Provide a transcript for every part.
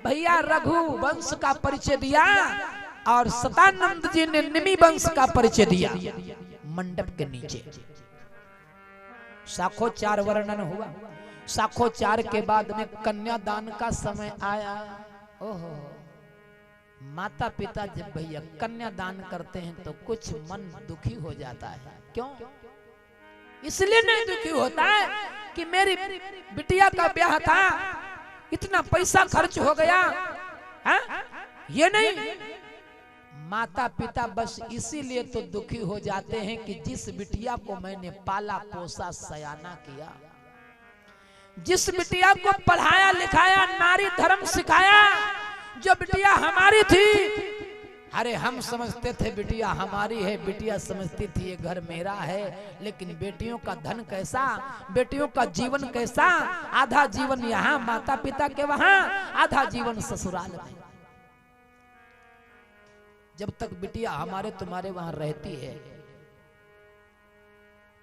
भैया रघु वंश का परिचय दिया और सतानंद जी ने निमि वंश का परिचय दिया। मंडप के नीचे शाखोचार वर्णन हुआ। शाखोचार के बाद में कन्यादान का समय आया। ओहो, माता पिता जब भैया कन्यादान करते हैं तो कुछ मन दुखी हो जाता है। क्यों? इसलिए नहीं दुखी होता है कि मेरी बिटिया का ब्याह था, इतना पैसा खर्च हो गया है? ये नहीं, माता पिता बस इसीलिए तो दुखी हो जाते हैं कि जिस बिटिया को मैंने पाला पोसा सयाना किया, जिस बिटिया को पढ़ाया लिखाया नारी धर्म सिखाया, जो बिटिया हमारी थी, अरे हम समझते थे बिटिया हमारी है, बिटिया समझती थी ये घर मेरा है, लेकिन बेटियों का धन कैसा, बेटियों का जीवन कैसा, आधा जीवन यहाँ माता पिता के वहां, आधा जीवन ससुराल में। जब तक बिटिया हमारे तुम्हारे वहां रहती है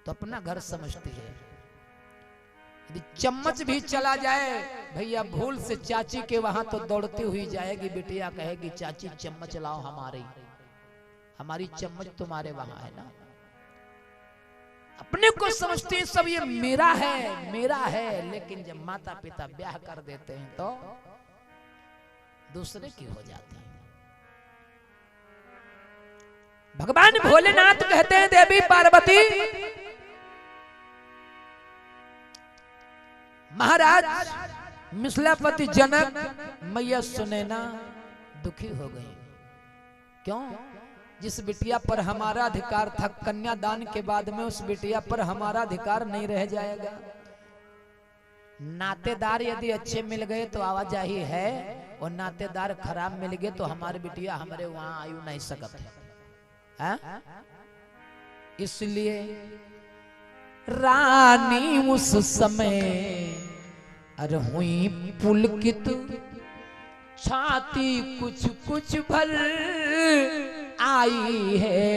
तो अपना घर समझती है। यदि चम्मच भी चला जाए भैया भूल से चाची के वहां तो दौड़ती हुई जाएगी, बिटिया कहेगी चाची चम्मच लाओ, हमारी चम्मच तुम्हारे वहां है ना। अपने को समझते हैं सब ये मेरा है, लेकिन जब माता पिता ब्याह कर देते हैं तो दूसरे की हो जाती है। भगवान भोलेनाथ कहते हैं देवी पार्वती, महाराज मिथिलापति जनक मैया सुनैना दुखी हो गई। क्यों? जिस बिटिया पर हमारा अधिकार था, कन्यादान के बाद में उस बिटिया पर हमारा अधिकार नहीं रह जाएगा। नातेदार यदि अच्छे मिल गए तो आवाजाही है, और नातेदार खराब मिल गए तो हमारी बिटिया हमारे वहां आयु नहीं सकती है। इसलिए रानी उस समय अरे हुई पुलकित, छाती कुछ कुछ भर आई है।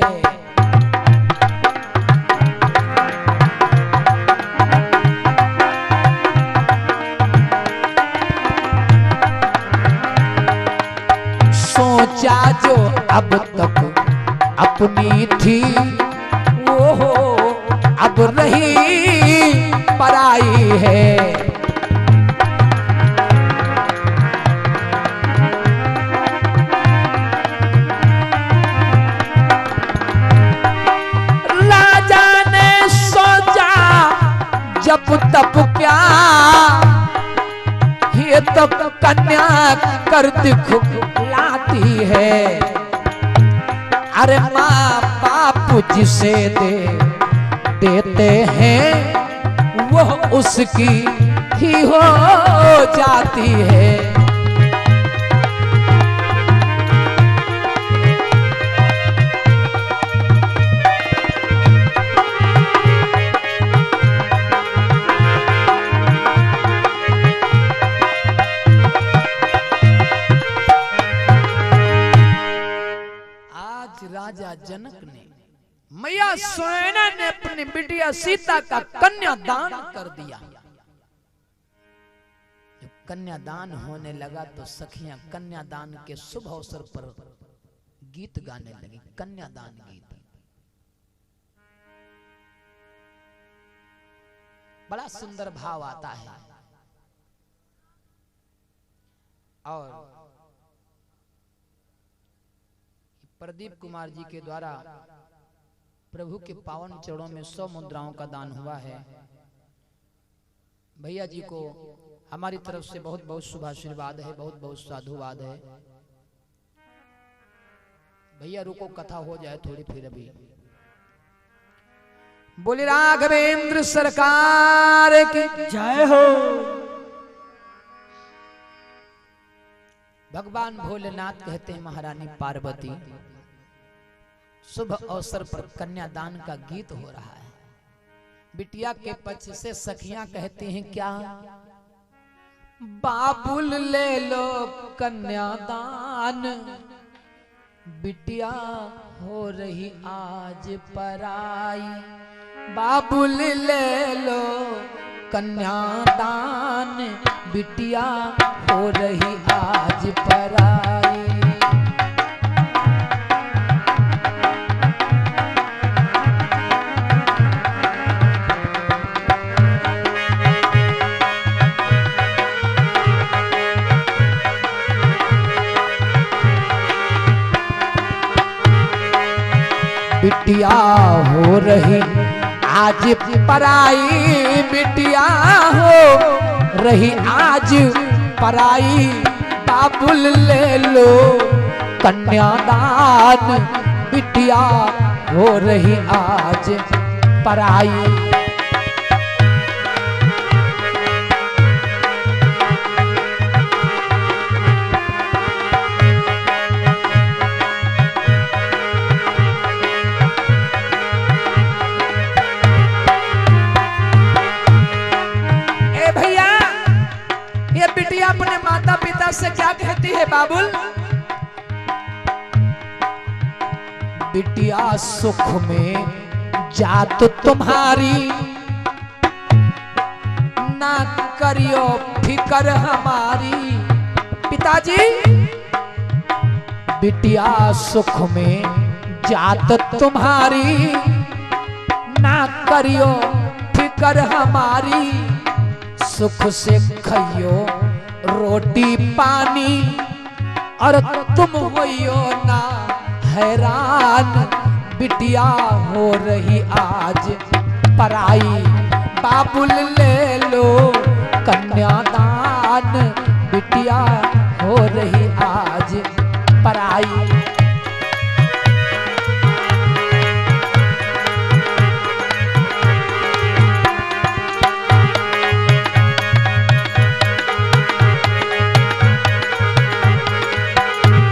सोचा जो अब तक अपनी थी वो हो अब रही पराई है। राजा ने सोचा जब तब क्या, ये तो कन्या कर दिखलाती है। अरे माँ बाप जिसे देते हैं वो उसकी ही हो जाती है। राजा जनक ने, मैया सुनैना ने अपनी बिटिया सीता का कन्यादान कर दिया। जब कन्यादान होने लगा तो सखियां कन्यादान के शुभ अवसर पर गीत गाने लगी, कन्यादान गीत। बड़ा सुंदर भाव आता है। और प्रदीप कुमार जी के द्वारा प्रभु के पावन चरणों में 100 मुद्राओं का दान हुआ है। भैया जी को हमारी तरफ से बहुत बहुत शुभ आशीर्वाद है, बहुत बहुत साधुवाद है। भैया रुको, कथा हो जाए थोड़ी फिर अभी। बोले राघवेंद्र सरकार की जय हो। भगवान भोलेनाथ कहते हैं महारानी पार्वती, शुभ अवसर पर कन्यादान का गीत हो रहा है। बिटिया के पक्ष से सखियां कहती हैं क्या, बाबुल ले लो कन्यादान, बिटिया हो रही आज पराई। बाबुल ले लो कन्यादान, बिटिया हो रही आज बिटिया हो रही आज पराई, बिटिया हो रही आज पराई, बाबुल ले लो कन्यादान, बिटिया हो रही आज पराई। अपने माता पिता से क्या कहती है बाबुल? बिटिया सुख में जात तुम्हारी, ना करियो फिकर हमारी। पिताजी, बिटिया सुख में जात तुम्हारी, ना करियो फिकर हमारी, सुख से खइयो रोटी पानी, और तुम होइयो ना हैरान, बिटिया हो रही आज पराई, बाबुल ले लो कन्यादान, बिटिया हो रही आज पराई।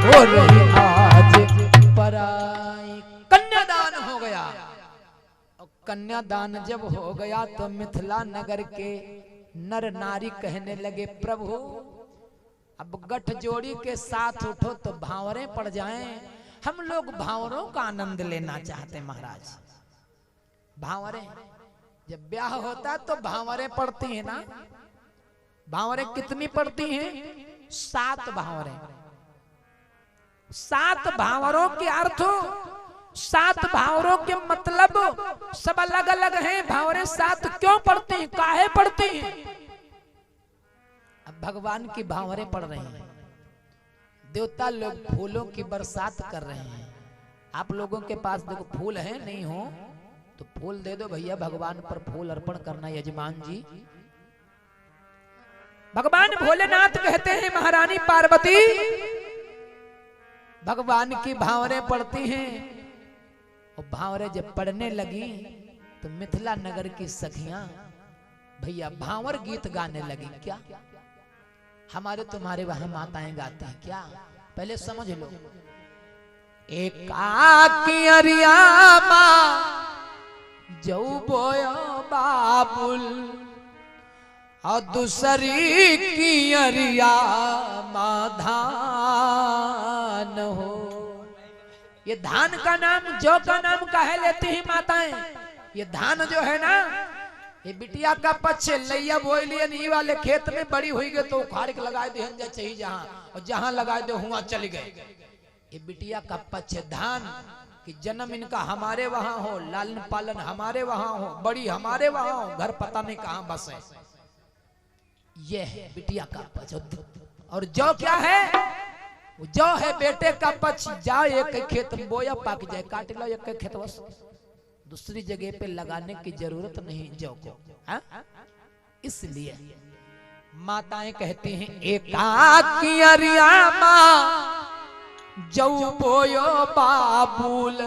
हो रही आज पराई। कन्यादान हो गया, और कन्यादान जब हो गया तो मिथिला नगर के नर नारी कहने लगे, प्रभु अब गठजोड़ी के साथ उठो तो भांवरे पड़ जाएं, हम लोग भांवरों का आनंद लेना चाहते। महाराज, भांवरे जब ब्याह होता तो भांवरे पड़ती है ना। भांवरे कितनी पड़ती हैं? 7 भांवरे। 7 भांवरों के अर्थ, 7 भांवरों के मतलब सब अलग अलग हैं। भांवरे 7 क्यों पड़ती हैं, काहे पड़ती हैं? अब भगवान की भांवरे पड़ रही हैं, देवता लोग फूलों की बरसात कर रहे हैं। आप लोगों के पास देखो फूल है, नहीं हो तो फूल दे दो भैया, भगवान पर फूल अर्पण करना यजमान जी। भगवान भोलेनाथ कहते हैं, महारानी पार्वती भगवान की भांवरे पड़ती हैं, और भांवरे जब पड़ने लगी तो मिथिला नगर की सखियां भैया भांवर गीत गाने लगी। क्या हमारे तुम्हारे वहां माताएं गाती हैं क्या? पहले समझ लो। एकाकी अरिया मां जौ बोयो बाबुल, और दूसरी की अरिया मां धान हो। ये धान का नाम जौ का नाम काहे लेती हैं माताएं? ये धान जो है ना, ये बिटिया का पक्ष लैया बोई लिए नहीं वाले खेत में बड़ी हुई गए तो उखाड़ के लगा दे चाहिए जहां, और जहां लगा दे हुआ चली गए। ये बिटिया का पक्ष धान कि जन्म इनका हमारे वहां हो, लालन पालन हमारे वहां हो, बड़ी हमारे वहां हो, घर पता नहीं कहां बसे। ये है बिटिया का पक्ष। और जौ क्या है? जौ है बेटे का पक्ष। जाओ एक खेत में बोया, पाक जाए, काट लो एक खेत, बस दूसरी जगह पे लगाने की जरूरत नहीं जौ को। इसलिए माताएं कहती हैं, एकाकी अरिया मां जौ बोयो बाबुल,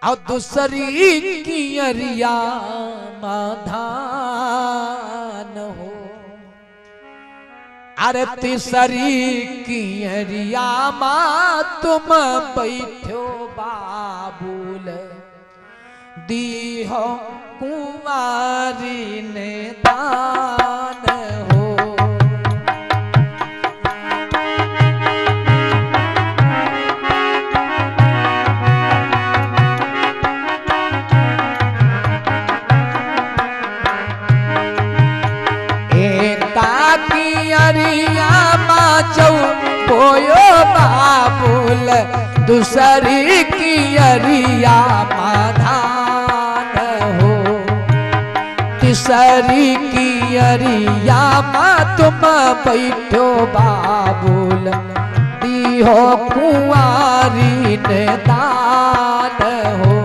और दूसरी की अरिया मां धान हो। अरे तीसरी की अरिया मां तुम बैठो बाबुल, दी हो कुंवारी ने दान हो। एकाकी अरिया मां जौ बोयो बाबुल, दूसरी की अरिया मां धान हो। तीसरी की अरिया मां तुम बैठो बाबुल, दी दियो कुंवारी ने दान हो।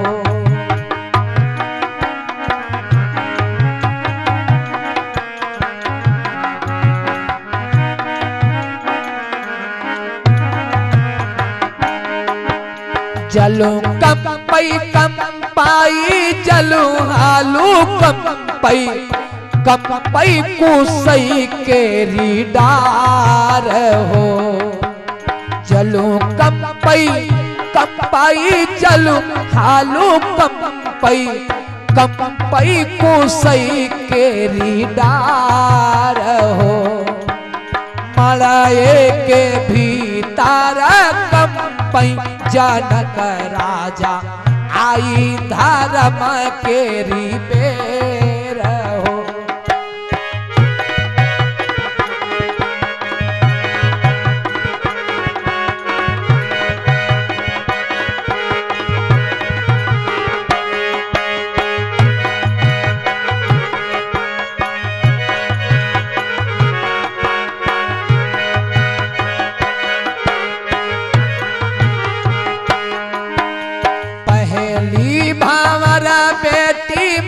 जलू कम पाई जलू हालू कम पई कुसई केरी डार हो। जलू कम पाई जलू हालू कम पई कुसई केरी डार हो। मड़ाए के भीतर कम पई जनक राजा आई धर्म केरी बेर हो।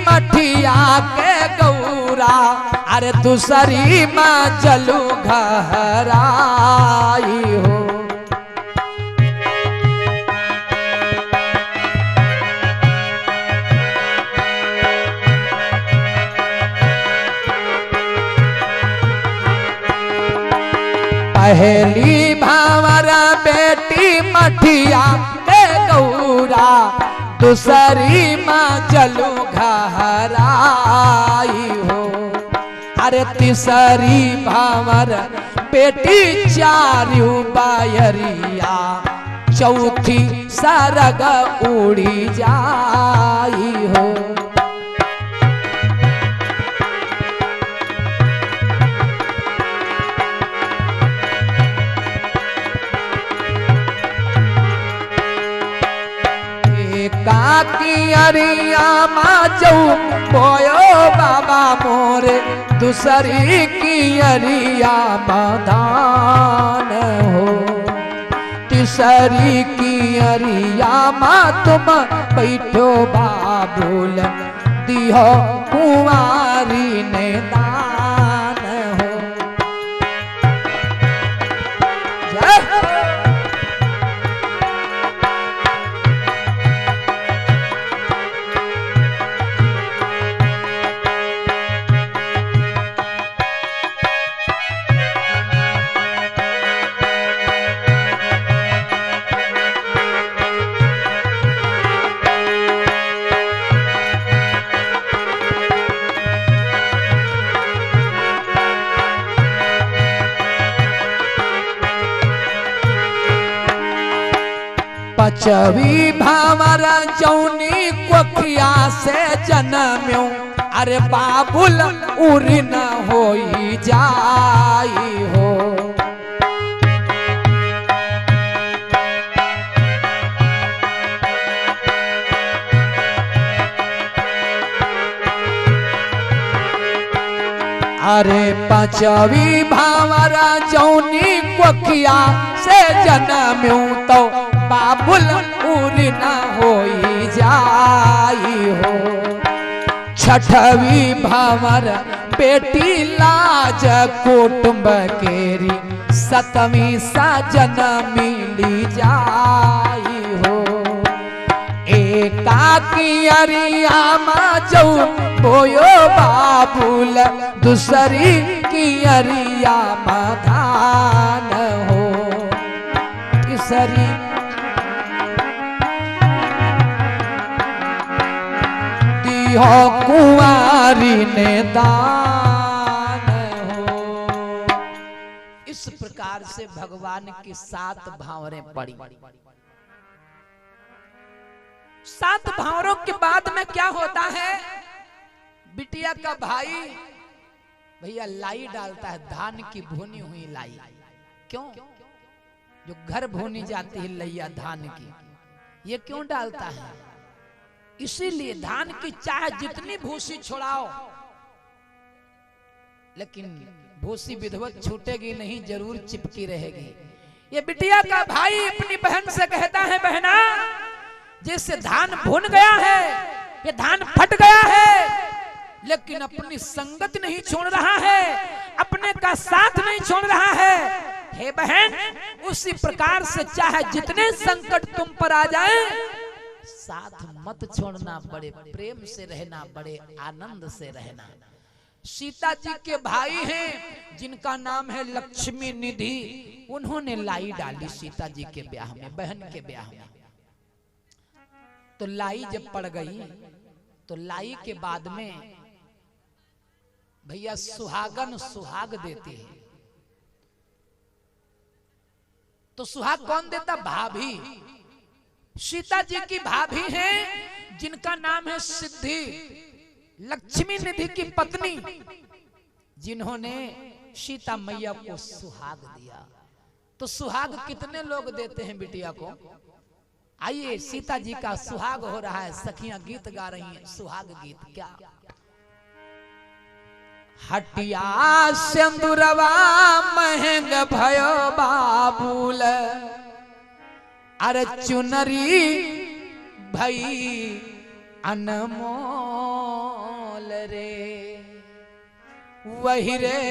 मठिया के गौरा अरे दूसरी माँ जलू घराई हो। पहली भावरा बेटी मठिया के गौरा दूसरी माँ जलू घराई हो। अरे तीसरी भावर बेटी चारू बायरिया चौथी सरग उड़ी जाई हो। काकी अरिया माँ जाऊ बोयो बाबा मोरे दूसरी की अरिया मादान हो। तीसरी की अरिया माँ तुम बैठो बाबूल दियो कुंवारी ने दान हो। पचवी भावरा जौनी कोखिया से जन्म्यो अरे बाबुल उरी न होई जाई हो। अरे पांचवी भावरा जौनी कोखिया से जन्म्यो तो बाबुल उरी न होई जाई हो। छठवी भावर बेटी लाज कुटुंब केरी सतवीं साजन मिली जाई हो। एकाकी अरिया माँ जाऊ बोयो बाबुल दूसरी की अरिया माधान हो। तीसरी हो कुंवारी ने दान हो। इस प्रकार से भगवान की 7 भावरें पड़ी। 7 भावरों के बाद में क्या होता है, बिटिया का भाई भैया लाई डालता है, धान की भुनी हुई लाई। क्यों? जो घर भुनी जाती है लैया धान की, ये क्यों डालता है? इसीलिए धान की चाहे जितनी भूसी छोड़ाओ, लेकिन भूसी विधवत छूटेगी नहीं, जरूर चिपकी रहेगी। ये बिटिया का भाई अपनी बहन से कहता है, बहना जैसे धान भुन गया है, ये धान फट गया है, लेकिन अपनी संगत नहीं छोड़ रहा है, अपने का साथ नहीं छोड़ रहा है। हे बहन, उसी प्रकार से चाहे जितने संकट तुम पर आ जाए, साथ मत छोड़ना, बड़े प्रेम से रहना, बड़े आनंद से रहना। सीता जी के भाई हैं जिनका नाम है लक्ष्मी निधि, उन्होंने लाई डाली सीता जी के ब्याह में, बहन के ब्याह में। तो लाई जब पड़ गई तो लाई के बाद में भैया सुहागन सुहाग देते हैं। तो सुहाग कौन देता? भाभी। सीता जी की भाभी हैं जिनका नाम है सिद्धि, लक्ष्मी निधि की पत्नी, जिन्होंने सीता मैया को सुहाग दिया। तो सुहाग कितने लोग देते हैं बिटिया को? आइए, सीता जी का सुहाग हो रहा है, सखियां गीत गा रही हैं, सुहाग गीत। क्या? हटिया सिंदूरवा महंग भयो बाबूल, अरे चुनरी भई अनमोल रे, वही रे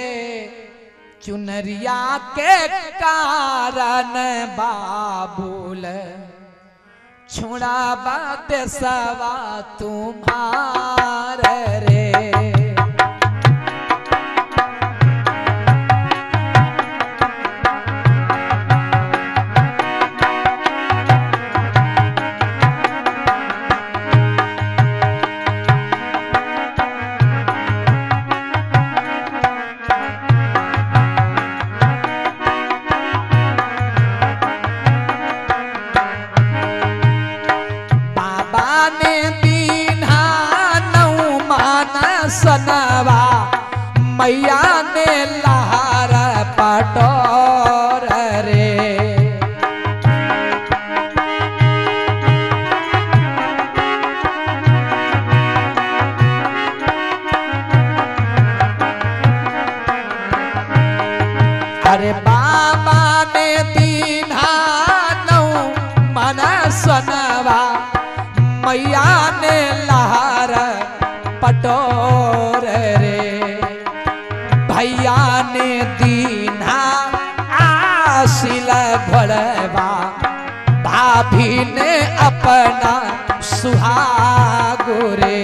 चुनरिया के कारण बाबूल, छुड़ावा देसवा तुम्हार रे। सनवा मैया ने लहार पटोर रे, अरे बाबा ने दीन्हा नौ मन सनवा मैया ने लहार पटोर रे, भैया ने दीन्हा आसिल भरवा, भाभी ने अपना सुहाग रे।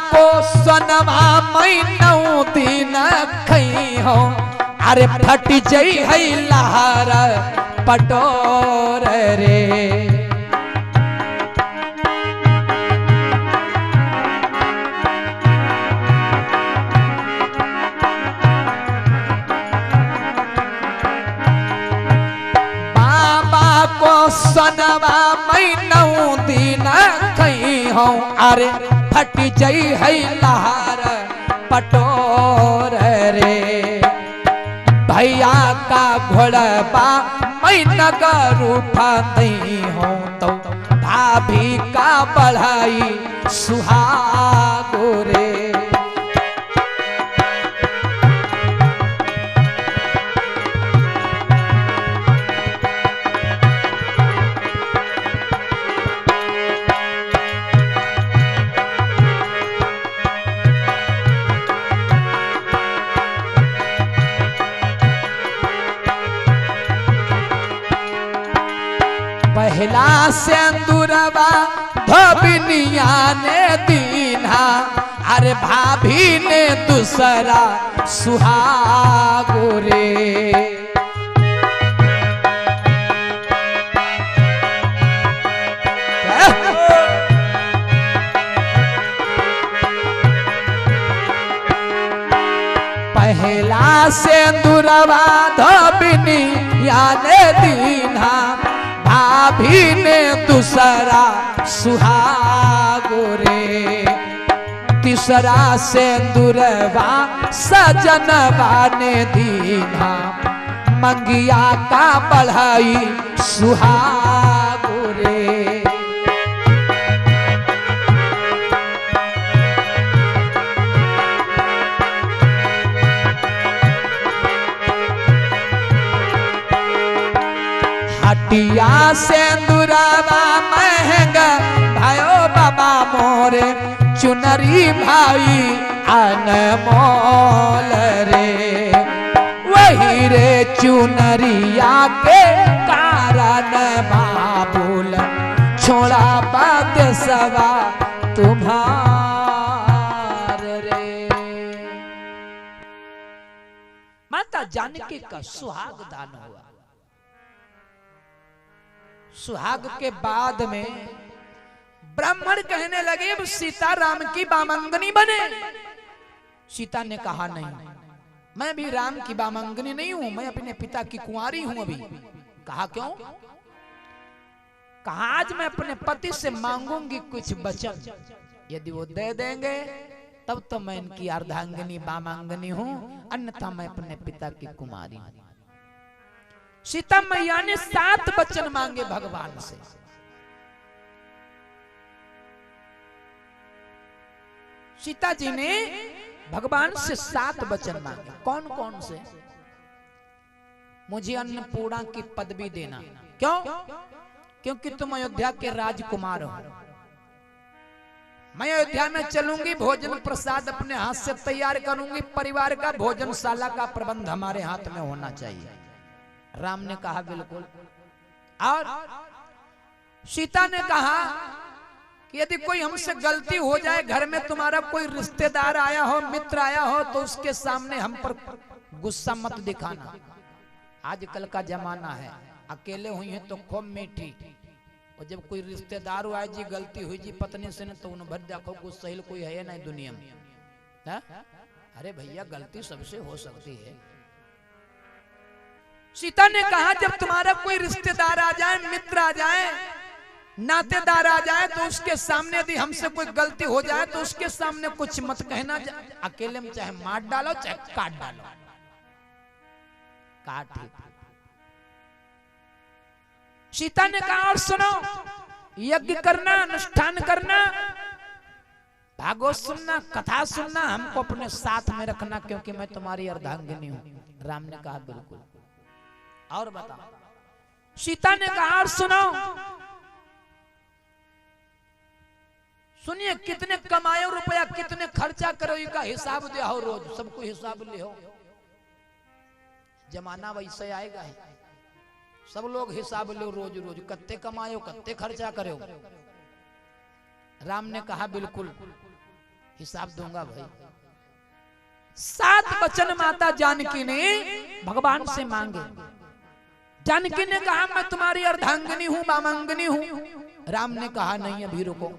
को सनवा मैनौ दिन खई हो, अरे फट जई है लहार पटोर रे। बाबा को सनवा मैनौ दिन खई हो, अरे फट जई है लहार पटोर रे। भैया का घोड़बा मैं नगर उठा नहीं हूँ, तो भाभी का बढ़ाई सुहाग रे। पहला सिंदूरवा धोबिनिया ने दीन्हा, अरे भाभी ने दूसरा सुहाग रे। पहला सिंदूरवा धोबिनिया ने दीन्हा, भी ने दूसरा सुहागो रे, तीसरा सिंदूरवा सजनवा ने दीना, मंगिया का बढ़ाई सुहागो रे। हटिया सिंदूरवा महंगा भयो बाबा मोरे, चुनरी भाई अनमोल रे, वही रे चुनरिया के कारण बाबूल छोड़ा बात सवा तुम्हार रे। माता जानकी का सुहाग दान हुआ। सुहाग के बाद में ब्राह्मण कहने लगे अब सीता राम की बामंगनी बने। सीता ने कहा नहीं, मैं भी राम की बामंगनी नहीं हूं, मैं अपने पिता की कुंवारी हूं अभी। कहा क्यों? कहा आज मैं अपने पति से मांगूंगी कुछ वचन, यदि वो दे देंगे तब तो मैं इनकी अर्धांगिनी बामांगनी हूं, अन्यथा मैं अपने पिता की कुमारी हूं। सीता मैया ने 7 वचन मांगे भगवान से। सीता जी ने भगवान से 7 वचन मांगे। कौन कौन से? मुझे अन्नपूर्णा की पदवी देना। क्यों? क्योंकि तुम अयोध्या के राजकुमार हो। मैं अयोध्या में चलूंगी, भोजन प्रसाद अपने हाथ से तैयार करूंगी, परिवार का भोजनशाला का प्रबंध हमारे हाथ में होना चाहिए। राम ने कहा बिल्कुल। और सीता ने कहा कि यदि कोई हमसे गलती हो जाए, घर में तुम्हारा कोई रिश्तेदार आया हो, मित्र आया हो, तो उसके सामने हम पर गुस्सा मत दिखाना। आजकल का जमाना है, अकेले हुई हैं तो खूब मीठी, और जब कोई रिश्तेदार आए जी गलती हुई जी पत्नी से, तो उन भर देखो गुस्सा कोई है नहीं दुनिया में। है? अरे भैया गलती सबसे हो सकती है। सीता ने कहा जब तुम्हारा कोई रिश्तेदार आ जाए, मित्र आ जाए, नातेदार आ जाए, तो उसके सामने यदि हमसे कोई गलती हो जाए तो उसके सामने कुछ मत कहना। अकेले में चाहे मार डालो चाहे काट डालो। काट। सीता ने कहा और सुनो, यज्ञ करना, अनुष्ठान करना, भागवत सुनना, कथा सुनना, हमको अपने साथ में रखना, क्योंकि मैं तुम्हारी अर्धांगिनी हूं। राम ने कहा बिल्कुल। और बताओ। सीता ने कहा और सुनो, सुनिए कितने कमायो रुपया, कितने खर्चा करो, इसका हिसाब दे हो, रोज सबको हिसाब ले हो। जमाना वैसे आएगा ही, सब लोग हिसाब लो रोज रोज, कत्ते कमायो कत्ते खर्चा करो। राम ने कहा बिल्कुल हिसाब दूंगा भाई। 7 वचन माता जानकी ने भगवान से मांगे। जानकी ने कहा मैं तुम्हारी अर्धांगिनी हूं, बामांगिनी हूं। राम ने कहा नहीं अभी रुको,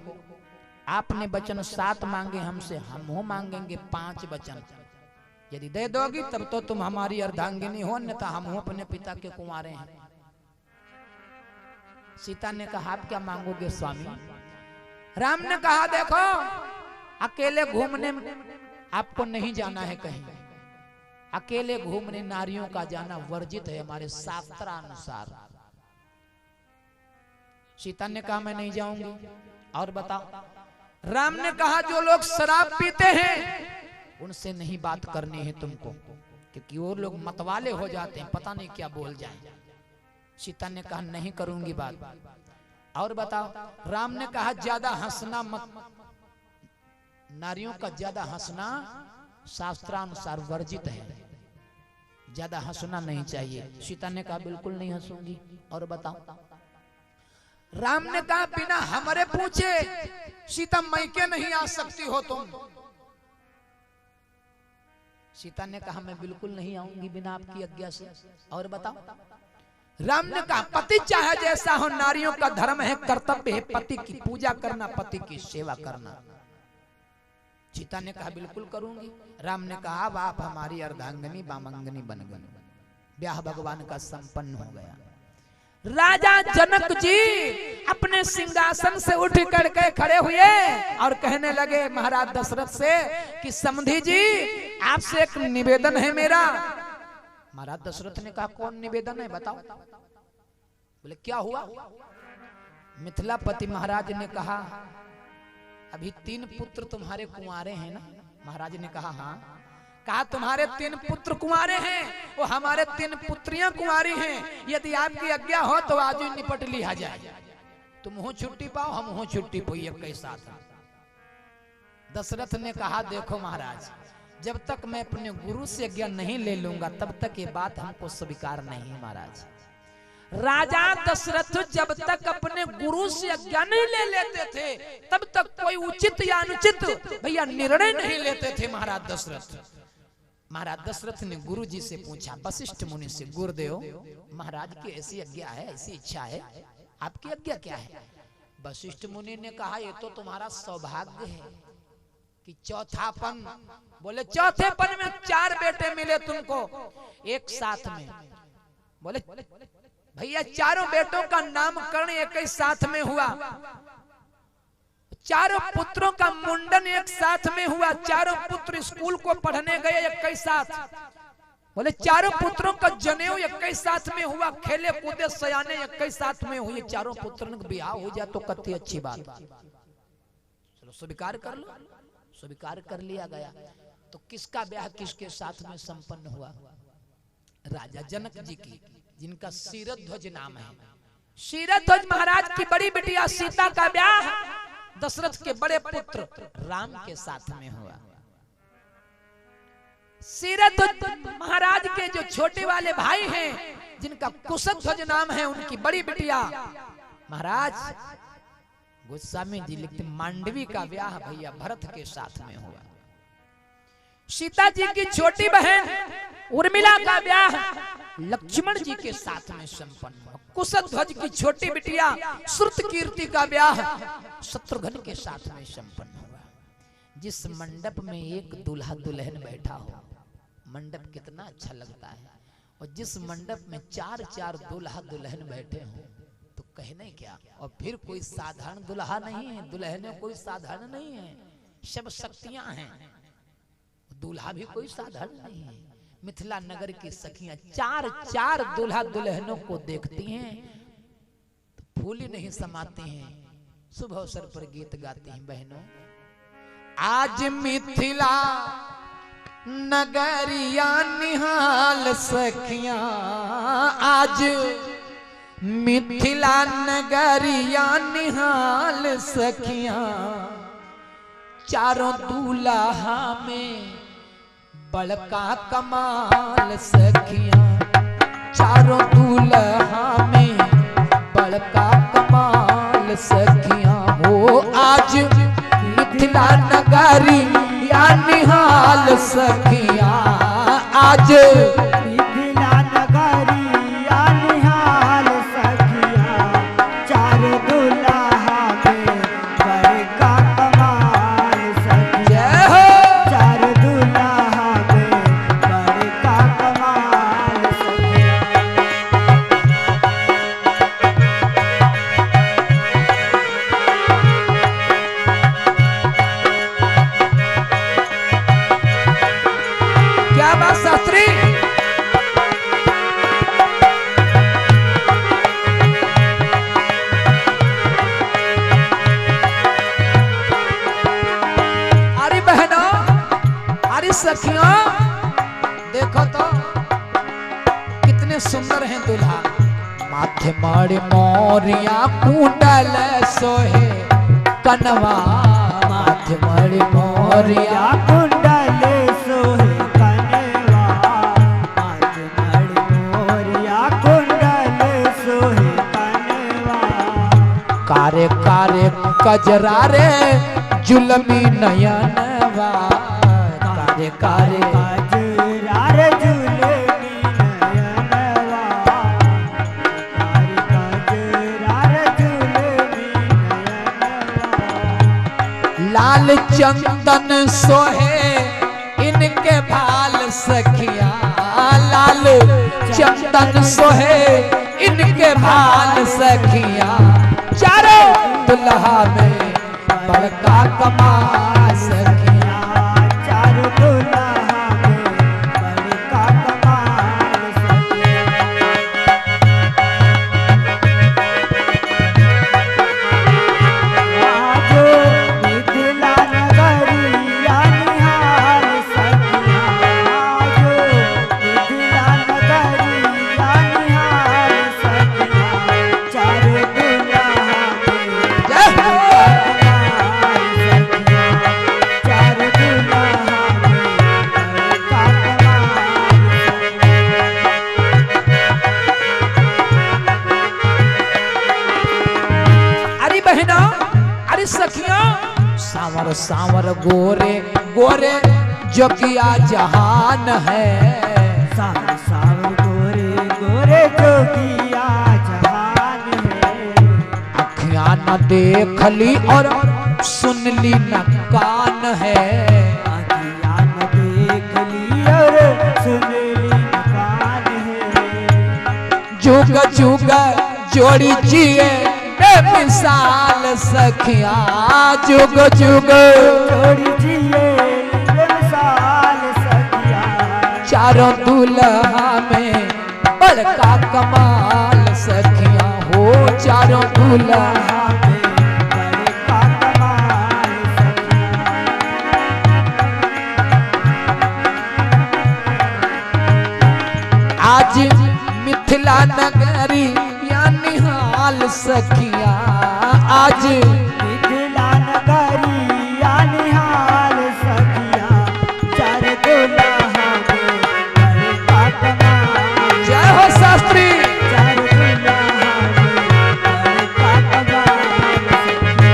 आपने वचन 7 मांगे हमसे, हम हो मांगेंगे 5 वचन। यदि दे दोगी तब तो तुम हमारी अर्धांगिनी हो, अन्यथा हम हो अपने पिता के कुंवारे हैं। सीता ने कहा आप क्या मांगोगे स्वामी? राम ने कहा देखो, अकेले घूमने आपको नहीं जाना है कहीं, अकेले घूमने नारियों का जाना वर्जित है हमारे शास्त्रानुसार। सीता ने कहा मैं नहीं जाऊंगी। और बताओ। राम ने कहा जो लोग शराब पीते हैं उनसे नहीं बात करनी है तुमको, क्योंकि वो लोग मतवाले हो जाते हैं, पता नहीं क्या बोल जाए। सीता ने कहा नहीं करूंगी बात। और बताओ। राम ने कहा ज्यादा हंसना मत, नारियों का ज्यादा हंसना शास्त्रानुसार वर्जित है, ज्यादा हंसना नहीं चाहिए। सीता ने कहा बिल्कुल नहीं हंसूंगी। और बताओ। राम ने कहा बिना हमारे पूछे सीता मैके नहीं आ सकती हो तुम। सीता ने कहा मैं बिल्कुल नहीं आऊंगी बिना आपकी आज्ञा से। और बताओ। राम ने कहा पति चाहे जैसा हो, नारियों का धर्म है, कर्तव्य है पति की पूजा करना, पति की सेवा करना। सीता ने कहा बिल्कुल करूंगी। राम ने कहा अब आप हमारी अर्धांगिनी बामंगिनी बन गई। ब्याह भगवान का संपन्न हो गया। राजा जनक जी अपने सिंहासन से उठ करके खड़े हुए और कहने लगे महाराज दशरथ से कि समधी जी आपसे एक निवेदन है मेरा। महाराज दशरथ ने कहा कौन निवेदन है बताओ। बोले क्या हुआ। मिथिलापति महाराज ने कहा अभी 3 पुत्र तुम्हारे कुंवारे हैं ना। महाराज ने कहा हाँ। कहा तुम्हारे 3 पुत्र कुंवारे हैं, वो हमारे 3 पुत्रियां कुंवारी हैं, यदि आपकी आज्ञा हो तो आज ही निपट लिया जाए। तुम हो छुट्टी पाओ हम हो छुट्टी पाइए के साथ। दशरथ ने कहा देखो महाराज जब तक मैं अपने गुरु से आज्ञा नहीं ले लूंगा तब तक ये बात हमको स्वीकार नहीं। महाराज राजा दशरथ जब तक अपने गुरु से आज्ञा नहीं ले लेते थे तब तक कोई उचित या अनुचित भैया निर्णय नहीं लेते थे। महाराज दशरथ ने गुरु जी से पूछा वशिष्ठ मुनि से गुरुदेव महाराज की ऐसी आज्ञा है ऐसी इच्छा है आपकी आज्ञा क्या है। वशिष्ठ मुनि ने कहा ये तो तुम्हारा सौभाग्य है कि चौथापन। बोले चौथेपन में 4 बेटे मिले तुमको एक साथ में। बोले भैया चारों बेटों का नामकरण एक ही साथ में हुआ, चारों पुत्रों का मुंडन एक साथ में हुआ, चारों पुत्र स्कूल को पढ़ने गए एक ही साथ। बोले चारों पुत्रों का जनेऊ एक ही साथ में हुआ, खेले कूदे सयाने एक ही साथ में हुए। चारों पुत्रों का ब्याह हो जाए तो कति अच्छी बात। चलो स्वीकार कर लो। स्वीकार कर लिया गया। तो किसका ब्याह किसके साथ में संपन्न हुआ। राजा जनक जी की जिनका शीरध्वज नाम है। शीरध्वज महाराज की बड़ी बिटिया सीता का ब्याह दशरथ के बड़े पुत्र राम के साथ में हुआ। शीरध्वज महाराज के जो छोटे वाले भाई हैं जिनका कुशध्वज नाम है उनकी बड़ी बिटिया महाराज गोस्वामी जी लिखते मांडवी का ब्याह भैया भरत के साथ में हुआ। सीता जी की छोटी बहन उर्मिला का ब्याह लक्ष्मण जी के साथ में संपन्न हुआ। कुशध्वज की छोटी बिटिया श्रुतकीर्ति का ब्याह शत्रुघ्न के साथ में संपन्न हुआ। जिस मंडप में एक दूल्हा दुल्हन बैठा हो मंडप कितना अच्छा लगता है, और जिस मंडप में 4-4 दूल्हा दुल्हन बैठे हो तो कहने क्या। और फिर कोई साधारण दूल्हा नहीं है, दुल्हने कोई साधारण नहीं है, सब शक्तियां हैं। दूल्हा भी कोई साधारण नहीं है। मिथिला नगर की सखियां 4-4 दूल्हा दुल्हनों को देखती हैं तो फूल ही नहीं समाती हैं। शुभ अवसर पर गीत गाती हैं बहनों। आज मिथिला नगरिया निहाल सखियां, आज मिथिला नगरिया निहाल सखियां, चारों दूल्हा में बड़का कमाल सखियां, चारों दूल्हा में बड़का कमाल सखियां। हो आज मिथिला नगरी या निहाल सखियां, आज मिथिला नगरी या निहाल सखियां, चारों दूल्हा में बड़का कमाल सखियां, चारों दूल्हा में बड़का कमाल सखियां। क्या बात शास्त्री। अरे बहनों अरे सखियों देखो तो कितने सुंदर हैं दूल्हा। माथे मारे मोरिया कुंडल सोहे कनवा, माथे मारे मोरिया कुंडल सोहे कनवा, माथे मारे मोरिया कुंडल सोहे कनवा, कारे कारे कजरा रे जुलमी नयनवा, कारे कारे कजरा रे जुलमी नयनवा, कजरा रे जुलमी नयनवा, लाल चंदन सोहे इनके भाल सखिया, लाल चंदन सोहे इनके भाल सखिया, चारों दुल्हा में बड़का कमाल सखिया। चारों दुल्हा में बड़का कमाल सखिया। आजो मिथिला नगरिया निहाल सखिया। आजो मिथिला नगरिया निहाल सखिया। चारों दुल्हा में जय हो। अरे बहना, अरे सखिया, सांवर सांवर गोरे गोरे जोगिया जहान है। सावर सावर गोरे गोरे जोगिया जहान है। अखियां न देख ली और सुन ली न कान है। अखियाँ न देख ली और सुन ली कान है। जुग जुग जोड़ी जिए बेमिसाल सखिया, जुग जुग जोड़ी जिए मिसाल सखिया। चारों दुल्हा में बड़का कमाल सखिया हो, चारों दुल्हा में बड़का कमाल सखिया। आज मिथिला नगरी या निहाल सखिया, आज मिथिला नगरिया निहाल सखिया। चार दुल्हा में बड़का कमाल। जय हो शास्त्री। चार दुल्हा में बड़का कमाल सखिया।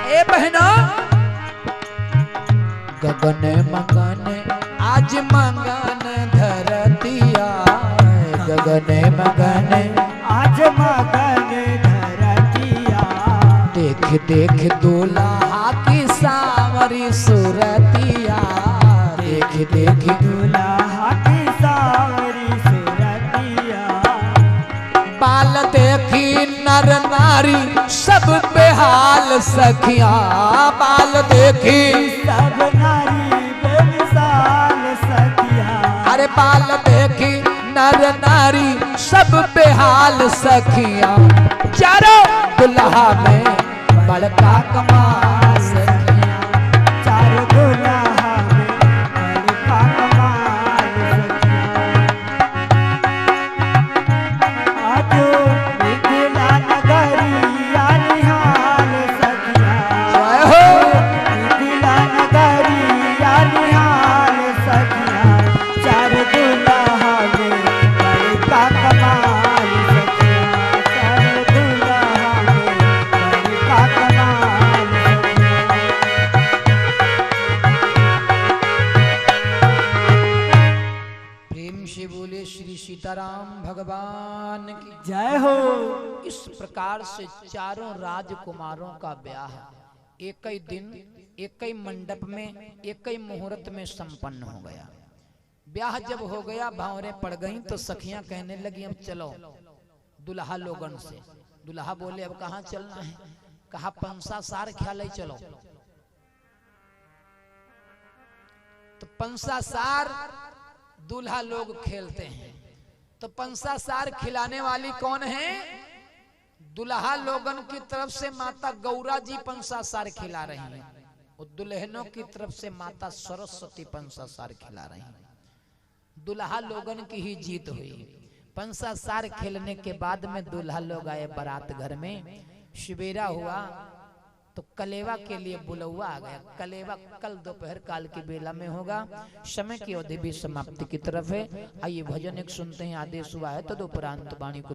ए बहना, गगन मगन आज मंगन धरतिया, गगन मगन आज मगन धरतिया। देख देख दुल्हा की सावरी सुरतिया, देख देख दुल्हा की सावरी सुरतिया। बाल देखी नर नारी सब बेहाल सखिया, बाल देखी सब नारी बेमिसाल सखिया। अरे बाल देखी नर नारी सब बेहाल सखिया, चारों दुल्हा में बड़का कमाल सखिया। चारों दुल्हा में बड़का कमाल सखिया। आजो मिथिला नगरिया निहाल सखिया। जय हो। मिथिला नगरिया निहाल सखिया। चार दुल्हा में बड़का कमाल सखिया। चार दुल्हा में बड़का कमाल सखिया। प्रेम से बोले श्री सीताराम भगवान की। जय हो। इस प्रकार से चारों राजकुमारों का ब्याह एक ही दिन एक ही मंडप में एक ही मुहूर्त में संपन्न हो गया। ब्याह जब हो गया, भावरें पड़ गईं, तो सखियां कहने लगी अब चलो दुल्हा लोगन से। दुल्हा बोले अब कहाँ चलना है? कहा पंसा सार ख्याल चलो। तो पंसा सार दूल्हा लोग खेलते हैं। तो पंसा सार खिलाने वाली कौन है? दुल्हा लोगन की तरफ से माता गौरा जी पंसा सार खिला रही हैं और दुल्हनों की तरफ से माता सरस्वती पंसा सार खिला रही हैं। दुल्हा लोगन की ही जीत हुई। पंसा सार खेलने के बाद में दुल्हा लोग आए बारात घर में। सवेरा हुआ तो कलेवा के लिए बुलौआ आ गया। कलेवा कल दोपहर काल की बेला में होगा। समय की अवधि भी समाप्ति की तरफ है। आइए भजन एक सुनते हैं। आदेश हुआ है तदुपरांत वाणी को